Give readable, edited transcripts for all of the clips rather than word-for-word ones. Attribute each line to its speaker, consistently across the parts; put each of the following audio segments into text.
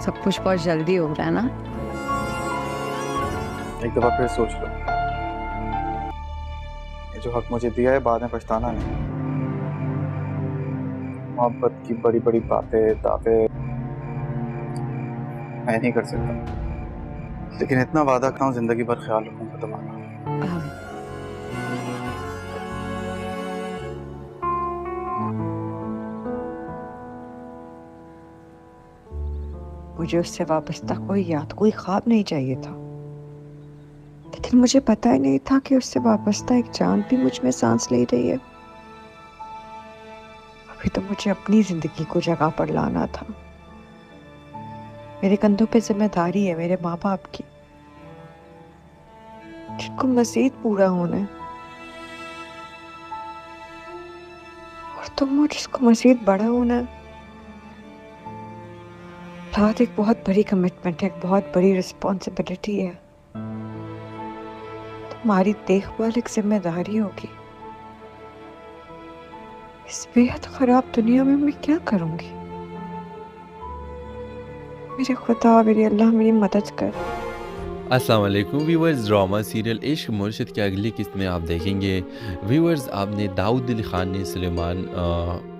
Speaker 1: सब कुछ बहुत जल्दी हो रहा है ना।
Speaker 2: एक दफा फिर सोच लो, ये जो हक मुझे दिया है बाद में पछताना नहीं। मोहब्बत की बड़ी बड़ी बातें दावे मैं नहीं कर सकता, लेकिन इतना वादा करता हूँ जिंदगी भर ख्याल रखूंगा तुम्हारा।
Speaker 1: हाँ, मुझे उससे वाबस्ता कोई याद कोई ख्वाब नहीं चाहिए था, लेकिन मुझे पता ही नहीं था कि उससे वाबस्ता एक जान भी मुझ में सांस ले रही है। अभी तो मुझे अपनी जिंदगी को जगह पर लाना था। मेरे कंधों पे जिम्मेदारी है मेरे माँ बाप की, जिनको मजीद पूरा होना है, और तुम हो जिसको मजीद बड़ा होना है। औलाद एक बहुत बड़ी कमिटमेंट है, एक बहुत बड़ी रिस्पॉन्सिबिलिटी है। तुम्हारी देखभाल एक जिम्मेदारी होगी। इस बेहद खराब दुनिया में मैं क्या करूंगी? मेरे खुदा, मेरे अल्लाह, मेरी मदद कर।
Speaker 3: अस्सलाम वालेकुम व्यूवर्स, ड्रामा सीरियल इश्क मुर्शिद की अगली किस्त में आप देखेंगे। व्यूवर्स, आपने दाऊद अली ख़ान ने सुलेमान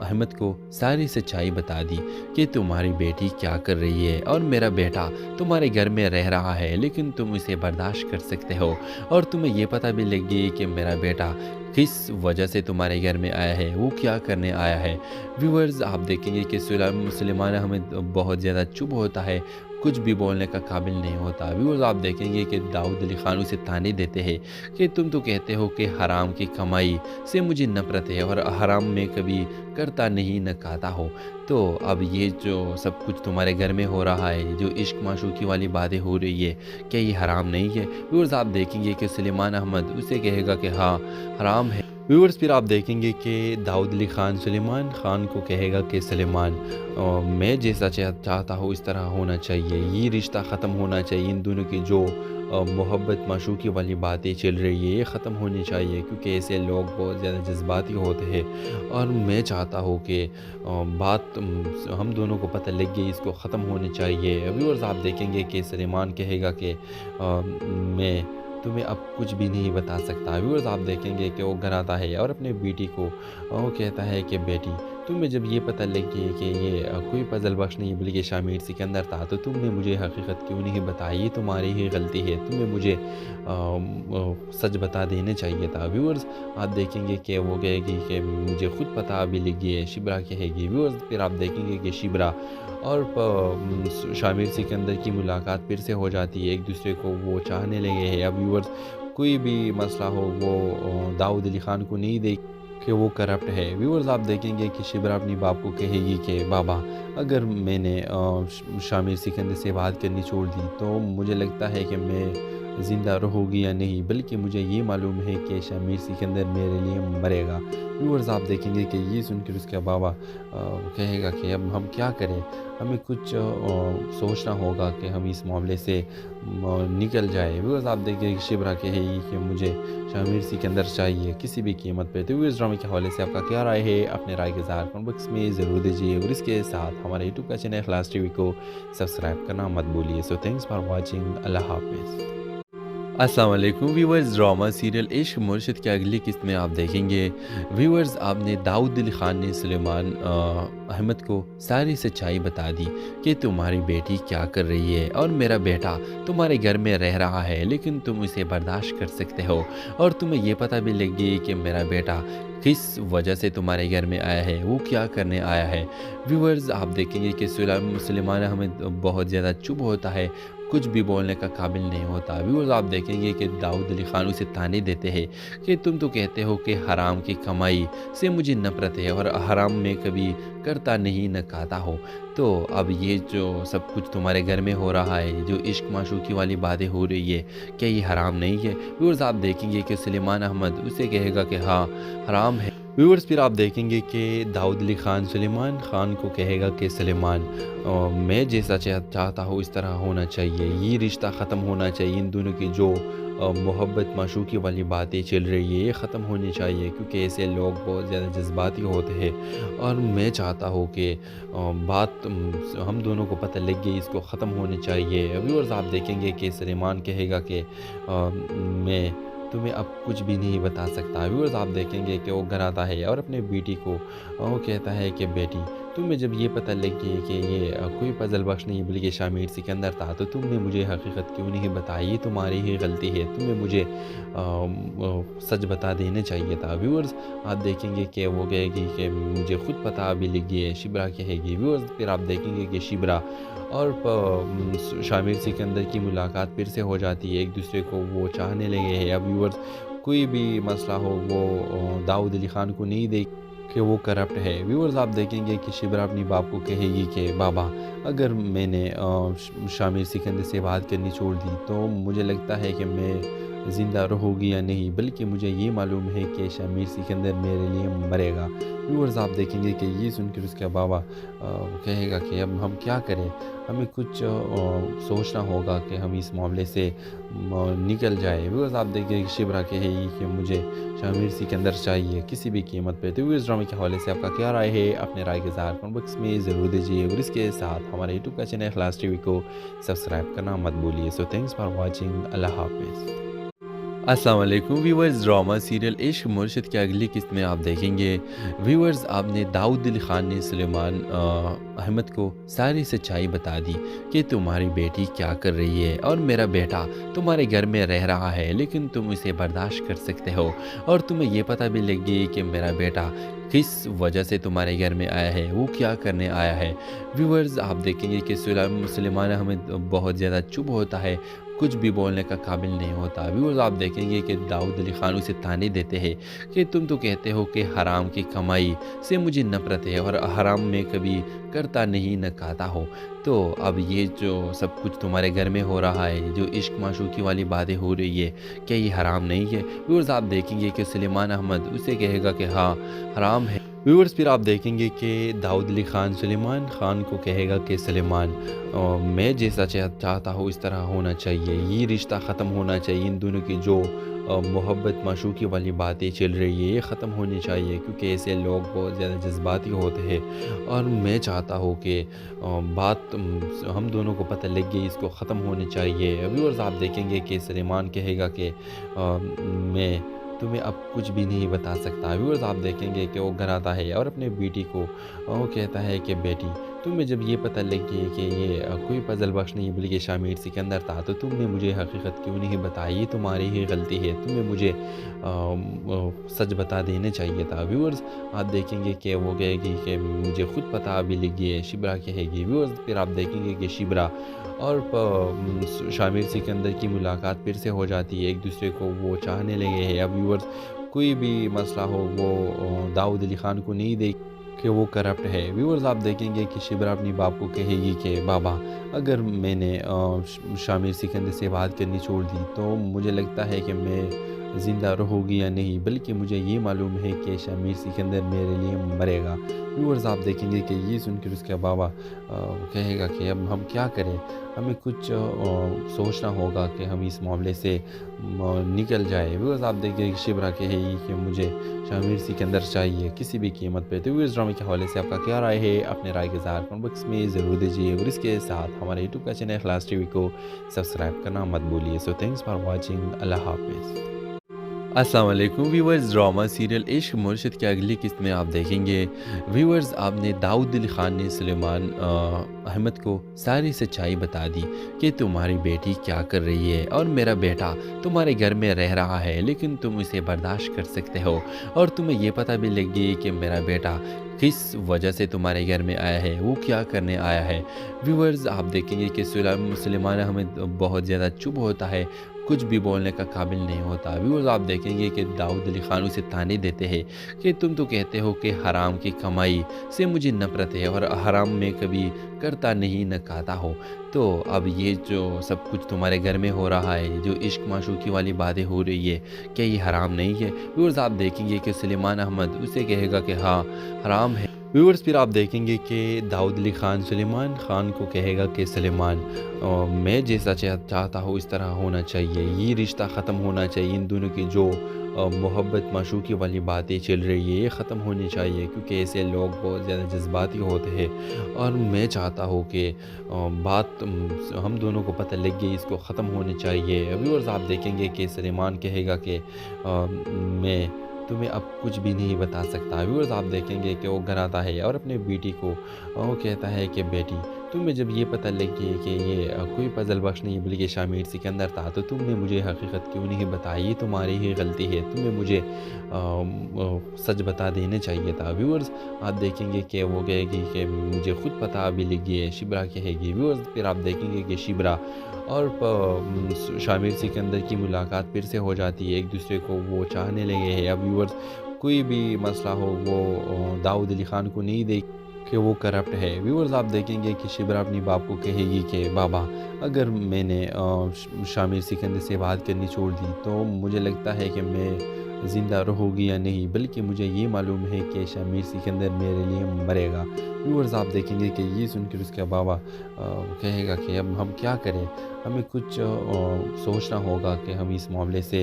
Speaker 3: अहमद को सारी सच्चाई बता दी कि तुम्हारी बेटी क्या कर रही है और मेरा बेटा तुम्हारे घर में रह रहा है, लेकिन तुम इसे बर्दाश्त कर सकते हो और तुम्हें ये पता भी लग गई कि मेरा बेटा किस वजह से तुम्हारे घर में आया है, वो क्या करने आया है। व्यूवर्स, आप देखेंगे कि सुलेमान अहमद बहुत ज़्यादा चुप होता है, कुछ भी बोलने का काबिल नहीं होता। व्यूअर्स, आप देखेंगे कि दाऊद अली ख़ान उसे ताने देते हैं कि तुम तो कहते हो कि हराम की कमाई से मुझे नफ़रत है और हराम में कभी करता नहीं न खाता हो। तो अब ये जो सब कुछ तुम्हारे घर में हो रहा है, जो इश्क माशूकी वाली बातें हो रही है, क्या ये हराम नहीं है? व्यूअर्स, आप देखेंगे कि सुलेमान अहमद उसे कहेगा कि हाँ हराम है। व्यूअर्स, फिर आप देखेंगे कि दाऊद अली ख़ान सुलेमान ख़ान को कहेगा कि सुलेमान मैं जैसा चाहता हूँ इस तरह होना चाहिए, ये रिश्ता ख़त्म होना चाहिए, इन दोनों की जो मोहब्बत माशूकी वाली बातें चल रही है ये ख़त्म होनी चाहिए, क्योंकि ऐसे लोग बहुत ज़्यादा जज्बाती होते हैं और मैं चाहता हूँ कि बात हम दोनों को पता लग गई, इसको ख़त्म होनी चाहिए। व्यूअर्स, आप देखेंगे कि सुलेमान कहेगा कि मैं तुम्हें अब कुछ भी नहीं बता सकता। व्यूअर्स, आप देखेंगे कि वो घर आता है और अपने बेटी को वो कहता है कि बेटी, तुम्हें जब ये पता लग गई कि ये कोई फजल बख्श नहीं बल्कि शामिर सिकंदर था, तो तुमने मुझे हकीकत क्यों नहीं बताई? ये तुम्हारी ही गलती है, तुम्हें मुझे सच बता देने चाहिए था। व्यूअर्स, आप देखेंगे कि वो कहेगी कि मुझे खुद पता अभी लग गई है, शिबरा कहेगी। व्यूअर्स, फिर आप देखेंगे कि शिबरा और शामिर सिकंदर की मुलाकात फिर से हो जाती है, एक दूसरे को वो चाहने लगे हैं। अब व्यूअर्स, कोई भी मसला हो वो दाऊद अली ख़ान को नहीं देख कि वो करप्ट है। व्यूअर्स, आप देखेंगे कि शिबरा अपनी बाप को कहेगी कि बाबा, अगर मैंने शामिर सिकंदर से बात करनी छोड़ दी तो मुझे लगता है कि मैं ज़िंदा रहूँगी या नहीं, बल्कि मुझे ये मालूम है कि शामिर सिकंदर मेरे लिए मरेगा। व्यूअर्स, आप देखेंगे कि ये सुनकर उसका बाबा कहेगा कि अब हम क्या करें, हमें कुछ सोचना होगा कि हम इस मामले से निकल जाए। व्यूअर्स, आप देखेंगे कि शिबरा कहेगी कि मुझे शामिर सिकंदर चाहिए किसी भी कीमत पे। तो व्यूअर्स, ड्रामे के हवाले से आपका क्या राय है? अपने राय के इज़हार कमेंट बॉक्स में ज़रूर दीजिए और इसके साथ हमारे यूट्यूब का चैनल इखलास टीवी को सब्सक्राइब करना मत भूलिए। So thanks for watching. अल्लाह हाफिज़। अस्सलाम वालेकुम व्यूवर्स, ड्रामा सीरियल इश्क मुर्शिद की अगली किस्त में आप देखेंगे। व्यूवर्स, आपने दाऊद अली ख़ान ने सुलेमान अहमद को सारी सच्चाई बता दी कि तुम्हारी बेटी क्या कर रही है और मेरा बेटा तुम्हारे घर में रह रहा है, लेकिन तुम इसे बर्दाश्त कर सकते हो और तुम्हें ये पता भी लग गई कि मेरा बेटा किस वजह से तुम्हारे घर में आया है, वो क्या करने आया है। व्यूवर्स, आप देखेंगे कि सुलेमान अहमद बहुत ज़्यादा चुप होता है, कुछ भी बोलने का काबिल नहीं होता। व्यूअर्स, आप देखेंगे कि दाऊद अली ख़ान उसे ताने देते हैं कि तुम तो कहते हो कि हराम की कमाई से मुझे नफ़रत है और हराम में कभी करता नहीं न खाता हो। तो अब ये जो सब कुछ तुम्हारे घर में हो रहा है, जो इश्क माशूकी वाली बातें हो रही है, क्या ये हराम नहीं है? व्यूअर्स, आप देखेंगे कि सुलेमान अहमद उसे कहेगा कि हाँ हराम है। व्यूअर्स, फिर आप देखेंगे कि दाऊद अली ख़ान सुलेमान ख़ान को कहेगा कि सुलेमान मैं जैसा चाहता हूँ इस तरह होना चाहिए, ये रिश्ता ख़त्म होना चाहिए, इन दोनों की जो محبت معشوقی والی باتیں چل رہی ہے یہ ختم ہونی چاہیے، کیونکہ ایسے لوگ بہت زیادہ جذباتی ہوتے ہیں، اور میں چاہتا ہوں کہ بات ہم دونوں کو پتہ لگ گئی، اس کو ختم ہونی چاہیے۔ ویورز آپ دیکھیں گے کہ سلیمان کہے گا کہ میں تمہیں اب کچھ بھی نہیں بتا سکتا۔ ویورز آپ دیکھیں گے کہ وہ گھر آتا ہے اور اپنے بیٹی کو وہ کہتا ہے کہ بیٹی تمہیں جب یہ پتہ لگ گئی کہ یہ کوئی فضل بخش نہیں بلکہ شامیر سکندر تھا، تو تم نے مجھے حقیقت کیوں نہیں بتائی؟ یہ تمہاری ہی غلطی ہے، تمہیں مجھے سچ بتا دینا چاہیے تھا۔ ویورز آپ دیکھیں گے کہ وہ کہے گی کہ مجھے خود پتہ ابھی لگ گئی ہے، شبرا کہے گی۔ ویورز پھر آپ دیکھیں گے کہ شبرا اور شامیر سکندر کی ملاقات پھر سے ہو جاتی ہے، ایک دوسرے کو وہ چاہنے لگے ہیں۔ اب ویورز کوئی بھی مسئلہ ہو وہ داؤد علی خان کو نہیں دیکھ کہ وہ کرپٹ ہے۔ ویورز آپ دیکھیں گے کہ شبرا اپنی باپ کو کہے گی کہ بابا اگر میں نے شامیر سکندر سے بات کرنی چھوڑ دی تو مجھے لگتا ہے کہ میں زندہ رہوں گی یا نہیں، بلکہ مجھے یہ معلوم ہے کہ شامیر سکندر میرے لیے مرے گا۔ ویورز آپ دیکھیں گے کہ یہ سن کر اس کا بابا کہے گا کہ اب ہم کیا کریں، ہمیں کچھ سوچنا ہوگا کہ ہم اس معاملے سے نکل جائے۔ ویورز آپ دیکھیں گے کہ شبرا کہے گی کہ مجھے شامیر سکندر چاہیے کسی بھی قیمت پہ۔ تو ویورز ڈرامے کے حوالے سے آپ کا کیا رائے ہے؟ اپنے رائے کے اظہار کمنٹ باکس میں ضرور دیجیے، اور اس کے ساتھ ہمارے یوٹیوب کا چینل اخلاص ٹی وی کو سبسکرائب کرنا مت بھولیے۔ سو تھینکس فار واچنگ، اللہ حافظ۔ السلام علیکم ویورز، ڈرامہ سیریل عشق مرشد کے اگلی قسط میں آپ دیکھیں گے ویورز آپ نے داؤد علی خان نے سلیمان احمد کو ساری سچائی بتا دی کہ تمہاری بیٹی کیا کر رہی ہے، اور میرا بیٹا تمہارے گھر میں رہ رہا ہے لیکن تم اسے برداشت کر سکتے ہو، اور تمہیں یہ پتہ بھی لگ گئی کہ میرا بیٹا کس وجہ سے تمہارے گھر میں آیا ہے، وہ کیا کرنے آیا ہے۔ ویورز آپ دیکھیں گے کہ سلیمان احمد بہت زیادہ چپ ہوتا ہے، کچھ بھی بولنے کا قابل نہیں ہوتا۔ ویورز آپ دیکھیں گے کہ داؤد علی خان اسے تانے دیتے ہیں کہ تم تو کہتے ہو کہ حرام کی کمائی سے مجھے نفرت ہے، اور حرام میں کبھی کرتا نہیں نہ کھاتا ہو، تو اب یہ جو سب کچھ تمہارے گھر میں ہو رہا ہے، جو عشق معشوقی والی باتیں ہو رہی ہے، کیا یہ حرام نہیں ہے؟ ویورز آپ دیکھیں گے کہ سلیمان احمد اسے کہے گا کہ ہاں حرام ہے۔ ویورز پھر آپ دیکھیں گے کہ داؤد علی خان سلیمان خان کو کہے گا کہ سلیمان میں جیسا چاہتا ہوں اس طرح ہونا چاہیے، یہ رشتہ ختم ہونا چاہیے، ان دونوں کی جو محبت معشوقی والی باتیں چل رہی ہے یہ ختم ہونی چاہیے، کیونکہ ایسے لوگ بہت زیادہ جذباتی ہوتے ہیں، اور میں چاہتا ہوں کہ بات ہم دونوں کو پتہ لگ گئی، اس کو ختم ہونی چاہیے۔ ویورز آپ دیکھیں گے کہ سلیمان کہے گا کہ میں تمہیں اب کچھ بھی نہیں بتا سکتا۔ ویورز آپ دیکھیں گے کہ وہ گھر آتا ہے اور اپنے بیٹی کو وہ کہتا ہے کہ بیٹی تمہیں جب یہ پتہ لگ گئی کہ یہ کوئی فضل بخش نہیں بلکہ شامیر سکندر تھا، تو تم نے مجھے حقیقت کیوں نہیں بتائی؟ یہ تمہاری ہی غلطی ہے، تمہیں مجھے سچ بتا دینا چاہیے تھا۔ ویورز آپ دیکھیں گے کہ وہ کہے گی کہ مجھے خود پتہ ابھی لگ گئی ہے، شبرا کہے گی۔ ویورز پھر آپ دیکھیں گے کہ شبرا اور شامیر سکندر کی ملاقات پھر سے ہو جاتی ہے، ایک دوسرے کو وہ چاہنے لگے ہیں۔ اب ویورز کوئی بھی مسئلہ ہو وہ داؤد علی خان کو نہیں دیکھ کہ وہ کرپٹ ہے۔ ویورز آپ دیکھیں گے کہ شبرا اپنی باپ کو کہے گی کہ بابا اگر میں نے شامیر سکندر سے بات کرنی چھوڑ دی تو مجھے لگتا ہے کہ میں زندہ رہوں گی یا نہیں، بلکہ مجھے یہ معلوم ہے کہ شامیر سکندر میرے لیے مرے گا۔ ویورز آپ دیکھیں گے کہ یہ سن کر اس کا بابا کہے گا کہ اب ہم کیا کریں، ہمیں کچھ سوچنا ہوگا کہ ہم اس معاملے سے نکل جائے۔ ویورز آپ دیکھیں گے کہ شبرا کہے گی کہ مجھے شامیر سکندر چاہیے کسی بھی قیمت پہ۔ تو ویورز ڈرامے کے حوالے سے آپ کا کیا رائے ہے؟ اپنے رائے کے اظہار کمنٹ باکس میں ضرور دیجیے، اور اس کے ساتھ ہمارے یوٹیوب کا چینل اخلاص ٹی وی کو سبسکرائب کرنا مت بھولیے۔ سو تھینکس فار واچنگ، اللہ حافظ۔ السلام علیکم ویورز، ڈرامہ سیریل عشق مرشد کے اگلی قسط میں آپ دیکھیں گے ویورز آپ نے داؤد علی خان نے سلیمان احمد کو ساری سچائی بتا دی کہ تمہاری بیٹی کیا کر رہی ہے، اور میرا بیٹا تمہارے گھر میں رہ رہا ہے لیکن تم اسے برداشت کر سکتے ہو، اور تمہیں یہ پتہ بھی لگ گئی کہ میرا بیٹا کس وجہ سے تمہارے گھر میں آیا ہے، وہ کیا کرنے آیا ہے۔ ویورز آپ دیکھیں گے کہ سلیمان احمد بہت زیادہ چپ ہوتا ہے، کچھ بھی بولنے کا قابل نہیں ہوتا۔ ویورز آپ دیکھیں گے کہ داؤد علی خان اسے تانے دیتے ہیں کہ تم تو کہتے ہو کہ حرام کی کمائی سے مجھے نفرت ہے، اور حرام میں کبھی کرتا نہیں نہ کھاتا ہو، تو اب یہ جو سب کچھ تمہارے گھر میں ہو رہا ہے، جو عشق معشوقی والی باتیں ہو رہی ہے، کیا یہ حرام نہیں ہے؟ ویورز آپ دیکھیں گے کہ سلیمان احمد اسے کہے گا کہ ہاں حرام ہے۔ व्यूअर्स फिर आप देखेंगे कि दाऊद अली ख़ान सुलेमान ख़ान को कहेगा कि सुलेमान मैं जैसा चाहता हूँ इस तरह होना चाहिए, ये रिश्ता ख़त्म होना चाहिए, इन दोनों की जो मोहब्बत माशूक़ी वाली बातें चल रही है ये ख़त्म होनी चाहिए, क्योंकि ऐसे लोग बहुत ज़्यादा जज्बाती होते हैं और मैं चाहता हूँ कि बात हम दोनों को पता लग गई, इसको ख़त्म होनी चाहिए। व्यूअर्स आप देखेंगे कि सुलेमान कहेगा कि मैं तुम्हें अब कुछ भी नहीं बता सकता। व्यूअर्स आप देखेंगे कि वो घर आता है और अपने बेटी को वो कहता है कि बेटी तुम्हें जब ये पता लगी कि ये कोई पजल बख्श नहीं बल्कि शामिर सिकंदर था, तो तुमने मुझे हकीकत क्यों नहीं बताई? ये तुम्हारी ही गलती है, तुम्हें मुझे सच बता देने चाहिए था। व्यूअर्स आप देखेंगे कि वो कहेगी कि मुझे खुद पता अभी लगी है, शिबरा कहेगी। व्यूअर्स फिर आप देखेंगे कि शिबरा और शामिर सिकंदर की मुलाकात फिर से हो जाती है, एक दूसरे को वो चाहने लगे हैं। अब व्यूअर्स कोई भी मसला हो वो दाऊद अली ख़ान को नहीं देख कि वो करप्ट है। व्यूअर्स आप देखेंगे कि शिबरा अपनी बाप को कहेगी कि बाबा अगर मैंने शामिर सिकंदर से बात करनी छोड़ दी तो मुझे लगता है कि मैं ज़िंदा रहूँगी या नहीं, बल्कि मुझे ये मालूम है कि शामिर सिकंदर मेरे लिए मरेगा। व्यूअर्स आप देखेंगे कि ये सुनकर उसका बाबा कहेगा कि अब हम क्या करें, हमें कुछ सोचना होगा कि हम इस मामले से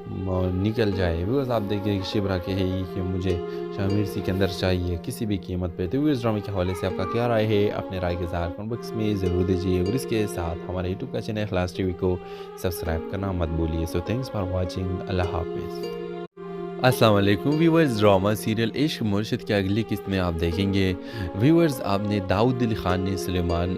Speaker 3: निकल जाए। व्यूअर्स आप देखेंगे कि शिबरा कहेगी कि मुझे शामिर सिकंदर चाहिए किसी भी कीमत पे। तो व्यूअर्स ड्रामे के हवाले से आपका क्या राय है, अपने राय के साथ कमेंट बॉक्स में ज़रूर दीजिए और इसके साथ हमारे यूट्यूब का चैनल इखलास टीवी को सब्सक्राइब करना मत भूलिए। सो थैंक्स फॉर वॉचिंग, अल्लाह हाफिज़। अस्सलाम वालेकुम व्यूअर्स, ड्रामा सीरियल इश्क मुर्शिद के अगली किस्त में आप देखेंगे व्यूअर्स आपने दाऊद अली ख़ान ने सुलेमान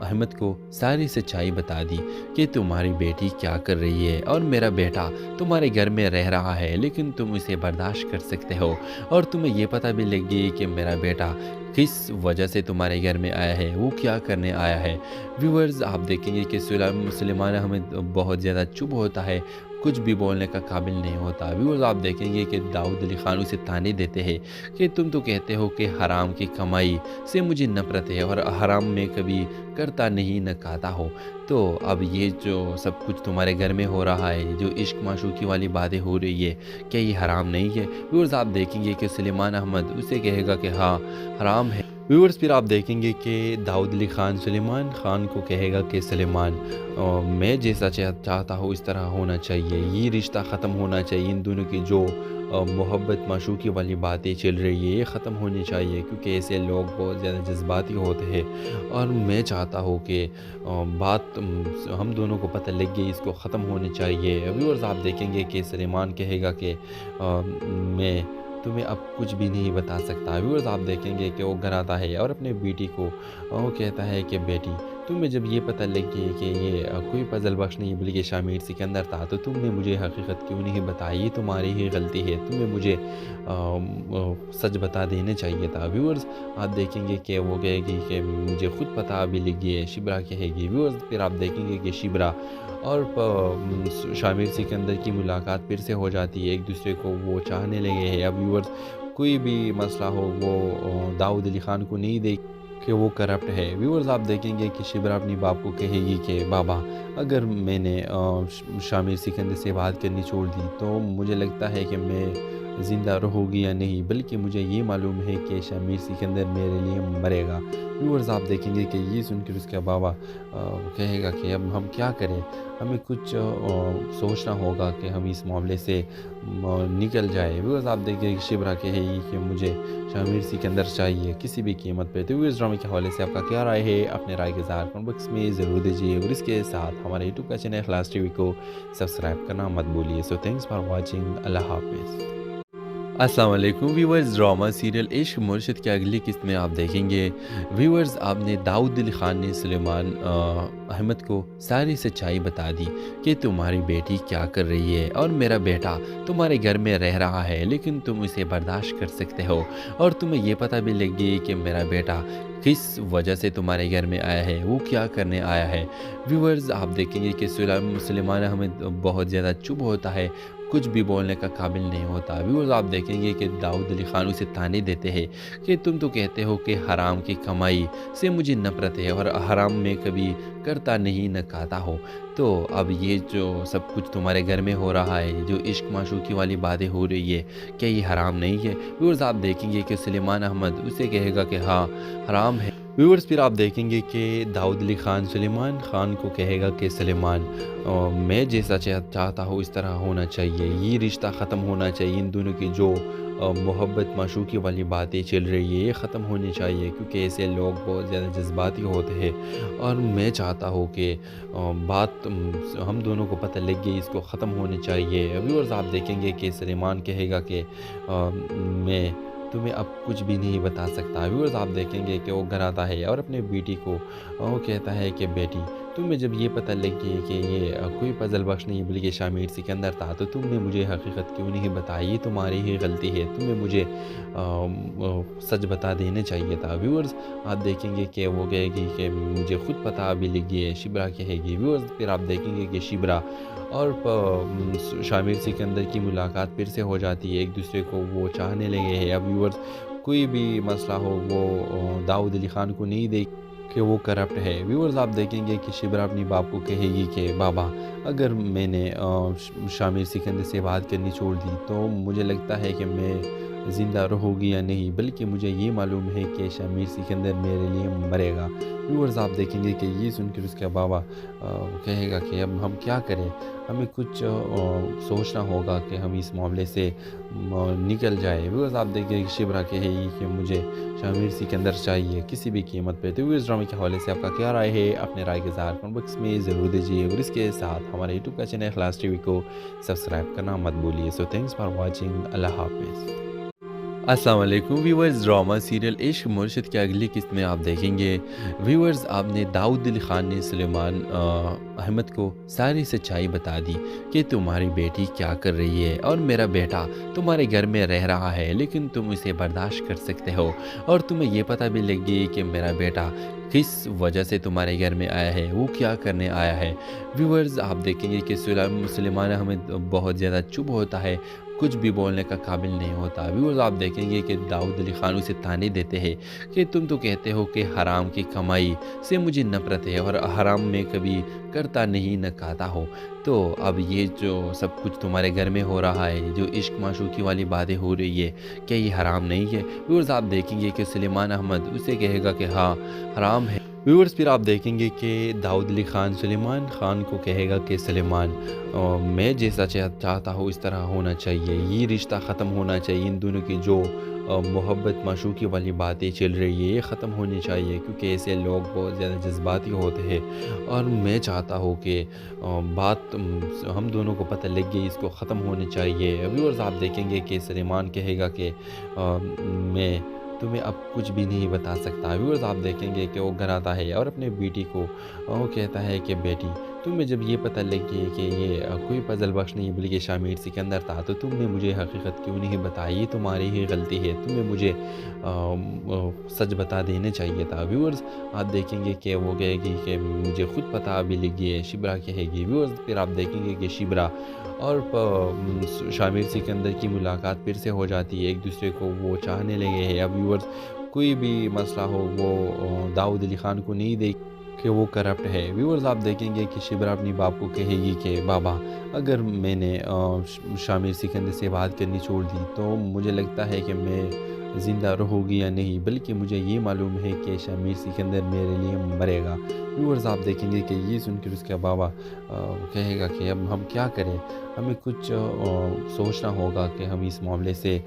Speaker 3: अहमद को सारी सच्चाई बता दी कि तुम्हारी बेटी क्या कर रही है और मेरा बेटा तुम्हारे घर में रह रहा है, लेकिन तुम इसे बर्दाश्त कर सकते हो और तुम्हें ये पता भी लग गई कि मेरा बेटा किस वजह से तुम्हारे घर में आया है, वो क्या करने आया है। व्यूअर्स आप देखेंगे कि सुलेमान अहमद बहुत ज़्यादा चुप होता है, कुछ भी बोलने का काबिल नहीं होता। व्यूअर्स आप देखेंगे कि दाऊद अली ख़ान उसे ताने देते हैं कि तुम तो कहते हो कि हराम की कमाई से मुझे नफ़रत है और हराम में कभी करता नहीं न खाता हो, तो अब ये जो सब कुछ तुम्हारे घर में हो रहा है, जो इश्क माशूकी वाली बातें हो रही है, क्या ये हराम नहीं है? व्यूअर्स आप देखेंगे कि सुलेमान अहमद उसे कहेगा कि हाँ हराम है। व्यूअर्स फिर आप देखेंगे कि दाऊद अली ख़ान सुलेमान ख़ान को कहेगा कि सुलेमान मैं जैसा चाहता हूँ इस तरह होना चाहिए, ये रिश्ता ख़त्म होना चाहिए, इन दोनों की जो मोहब्बत माशूक़ी वाली बातें चल रही है ये ख़त्म होनी चाहिए, क्योंकि ऐसे लोग बहुत ज़्यादा जज्बाती होते हैं और मैं चाहता हूँ कि बात हम दोनों को पता लग गई, इसको ख़त्म होनी चाहिए। व्यूअर्स आप देखेंगे कि सुलेमान कहेगा कि मैं तुम्हें अब कुछ भी नहीं बता सकता। व्यूअर्स आप देखेंगे कि वो घर आता है और अपने बेटी को वो कहता है कि बेटी तुम्हें जब ये पता लगी कि ये कोई पजल बख्श नहीं बल्कि शामिर सिकंदर था, तो तुमने मुझे हकीकत क्यों नहीं बताई? ये तुम्हारी ही गलती है, तुम्हें मुझे सच बता देने चाहिए था। व्यूअर्स आप देखेंगे कि वो कहेगी कि मुझे खुद पता अभी लगी है, शिबरा कहेगी। व्यूअर्स फिर आप देखेंगे कि शिबरा और शामिर सिकंदर की मुलाकात फिर से हो जाती है, एक दूसरे को वो चाहने लगे हैं। अब व्यूअर्स कोई भी मसला हो वो दाऊद अली ख़ान को नहीं देख कि वो करप्ट है। व्यूअर्स आप देखेंगे कि शिबरा अपनी बाप को कहेगी कि बाबा अगर मैंने शामिर सिकंदर से बात करनी छोड़ दी तो मुझे लगता है कि मैं ज़िंदा रहूँगी या नहीं, बल्कि मुझे ये मालूम है कि शामिर सिकंदर मेरे लिए मरेगा। व्यूअर्स आप देखेंगे कि ये सुनकर उसका बाबा कहेगा कि अब हम क्या करें, हमें कुछ सोचना होगा कि हम इस मामले से निकल जाए। व्यूअर्स आप देखेंगे कि शिबरा कहेगी कि मुझे शामिर सिकंदर चाहिए किसी भी कीमत पे। तो इस ड्रामे के हवाले से आपका क्या राय है, अपने राय के साथ कमेंट बॉक्स में ज़रूर दीजिए और इसके साथ हमारे यूट्यूब का चैनल इखलास टीवी को सब्सक्राइब करना मत भूलिए। सो थैंक्स फॉर वॉचिंग, अल्लाह हाफिज़। अस्सलाम वालेकुम व्यूअर्स, ड्रामा सीरियल इश्क मुर्शिद के अगली किस्त में आप देखेंगे व्यूअर्स आपने दाऊद अली ख़ान ने सुलेमान अहमद को सारी सच्चाई बता दी कि तुम्हारी बेटी क्या कर रही है और मेरा बेटा तुम्हारे घर में रह रहा है, लेकिन तुम इसे बर्दाश्त कर सकते हो और तुम्हें ये पता भी लग गई कि मेरा बेटा किस वजह से तुम्हारे घर में आया है, वो क्या करने आया है। व्यूअर्स आप देखेंगे कि सुलेमान अहमद बहुत ज़्यादा चुप होता है, کچھ بھی بولنے کا قابل نہیں ہوتا۔ ویورز آپ دیکھیں گے کہ داؤد علی خان اسے طعنے دیتے ہیں کہ تم تو کہتے ہو کہ حرام کی کمائی سے مجھے نفرت ہے اور حرام میں کبھی کرتا نہیں نہ کھاتا ہو، تو اب یہ جو سب کچھ تمہارے گھر میں ہو رہا ہے، جو عشق معشوقی والی باتیں ہو رہی ہے، کیا یہ حرام نہیں ہے؟ ویورز آپ دیکھیں گے کہ سلیمان احمد اسے کہے گا کہ ہاں حرام ہے۔ ویورز پھر آپ دیکھیں گے کہ داؤد علی خان سلیمان خان کو کہے گا کہ سلیمان میں جیسا چاہتا ہوں اس طرح ہونا چاہیے، یہ رشتہ ختم ہونا چاہیے، ان دونوں کی جو محبت معشوقی والی باتیں چل رہی ہے یہ ختم ہونی چاہیے، کیونکہ ایسے لوگ بہت زیادہ جذباتی ہوتے ہیں اور میں چاہتا ہوں کہ بات ہم دونوں کو پتہ لگ گئی، اس کو ختم ہونی چاہیے۔ ویورز آپ دیکھیں گے کہ سلیمان کہے گا کہ میں تمہیں اب کچھ بھی نہیں بتا سکتا۔ ویورز آپ دیکھیں گے کہ وہ گھر آتا ہے اور اپنے بیٹی کو وہ کہتا ہے کہ بیٹی تمہیں جب یہ پتہ لگ گئی کہ یہ کوئی فضل بخش نہیں بلکہ شامیر سکندر تھا تو تم نے مجھے حقیقت کیوں نہیں بتائی؟ یہ تمہاری ہی غلطی ہے، تمہیں مجھے سچ بتا دینا چاہیے تھا۔ ویورز آپ دیکھیں گے کہ وہ کہے گی کہ مجھے خود پتہ ابھی لگ گئی ہے، شبرا کہے گی۔ ویورز پھر آپ دیکھیں گے کہ شبرا اور شامیر سکندر کی ملاقات پھر سے ہو جاتی ہے، ایک دوسرے کو وہ چاہنے لگے ہیں۔ اب ویورز کوئی بھی مسئلہ ہو وہ داؤد علی خان کو نہیں دیکھ کہ وہ کرپٹ ہے۔ ویورز آپ دیکھیں گے کہ شبرا اپنی باپ کو کہے گی کہ بابا اگر میں نے شامیر سکندر سے بات کرنی چھوڑ دی تو مجھے لگتا ہے کہ میں زندہ رہوں گی یا نہیں، بلکہ مجھے یہ معلوم ہے کہ شامیر سکندر میرے لیے مرے گا۔ ویورز آپ دیکھیں گے کہ یہ سن کر اس کا بابا کہے گا کہ اب ہم کیا کریں، ہمیں کچھ سوچنا ہوگا کہ ہم اس معاملے سے نکل جائے۔ ویورز آپ دیکھیں گے کہ شبرا کہے گی کہ مجھے شامیر سکندر چاہیے کسی بھی قیمت پہ۔ تو ویورز ڈرامے کے حوالے سے آپ کا کیا رائے ہے؟ اپنے رائے کے اظہار کمنٹ باکس میں ضرور دیجیے اور اس کے ساتھ ہمارے یوٹیوب کا چینل اخلاص ٹی وی کو سبسکرائب کرنا مت بھولیے۔ سو تھینکس فار واچنگ، اللہ حافظ۔ السلام علیکم ویورز، ڈرامہ سیریل عشق مرشد کے اگلی قسط میں آپ دیکھیں گے ویورز آپ نے داؤد علی خان نے سلیمان احمد کو ساری سچائی بتا دی کہ تمہاری بیٹی کیا کر رہی ہے اور میرا بیٹا تمہارے گھر میں رہ رہا ہے لیکن تم اسے برداشت کر سکتے ہو، اور تمہیں یہ پتہ بھی لگ گئی کہ میرا بیٹا کس وجہ سے تمہارے گھر میں آیا ہے، وہ کیا کرنے آیا ہے۔ ویورز آپ دیکھیں گے کہ سلیمان احمد بہت زیادہ چپ ہوتا ہے، کچھ بھی بولنے کا قابل نہیں ہوتا۔ ویورز آپ دیکھیں گے کہ داؤد علی خان اسے طعنے دیتے ہیں کہ تم تو کہتے ہو کہ حرام کی کمائی سے مجھے نفرت ہے اور حرام میں کبھی کرتا نہیں نہ کھاتا ہو، تو اب یہ جو سب کچھ تمہارے گھر میں ہو رہا ہے، جو عشق معشوقی والی باتیں ہو رہی ہے، کیا یہ حرام نہیں ہے؟ ویورز آپ دیکھیں گے کہ سلیمان احمد اسے کہے گا کہ ہاں حرام ہے۔ ویورز پھر آپ دیکھیں گے کہ داؤد علی خان سلیمان خان کو کہے گا کہ سلیمان میں جیسا چاہتا ہوں اس طرح ہونا چاہیے، یہ رشتہ ختم ہونا چاہیے، ان دونوں کی جو محبت معشوقی والی باتیں چل رہی ہے یہ ختم ہونی چاہیے، کیونکہ ایسے لوگ بہت زیادہ جذباتی ہوتے ہیں اور میں چاہتا ہوں کہ بات ہم دونوں کو پتہ لگ گئی، اس کو ختم ہونی چاہیے۔ ویورز آپ دیکھیں گے کہ سلیمان کہے گا کہ میں تمہیں اب کچھ بھی نہیں بتا سکتا۔ ویورز آپ دیکھیں گے کہ وہ گھر آتا ہے اور اپنے بیٹی کو وہ کہتا ہے کہ بیٹی تمہیں جب یہ پتہ لگ گئی کہ یہ کوئی فضل بخش نہیں بلکہ شامیر سکندر تھا تو تم نے مجھے حقیقت کیوں نہیں بتائی؟ یہ تمہاری ہی غلطی ہے، تمہیں مجھے سچ بتا دینا چاہیے تھا۔ ویورز آپ دیکھیں گے کہ وہ کہے گی کہ مجھے خود پتہ ابھی لگ گئی ہے، شبرا کہے گی۔ ویورز پھر آپ دیکھیں گے کہ شبرا اور شامیر سکندر کی ملاقات پھر سے ہو جاتی ہے، ایک دوسرے کو وہ چاہنے لگے ہیں۔ اب ویورز کوئی بھی مسئلہ ہو وہ داؤد علی خان کو نہیں دیکھ کہ وہ کرپٹ ہے۔ ویورز آپ دیکھیں گے کہ شبرا اپنی باپ کو کہے گی کہ بابا اگر میں نے شامیر سکندر سے بات کرنی چھوڑ دی تو مجھے لگتا ہے کہ میں زندہ رہوں گی یا نہیں، بلکہ مجھے یہ معلوم ہے کہ شامیر سکندر میرے لیے مرے گا۔ ویورز آپ دیکھیں گے کہ یہ سن کر اس کا بابا کہے گا کہ اب ہم کیا کریں، ہمیں کچھ سوچنا ہوگا کہ ہم اس معاملے سے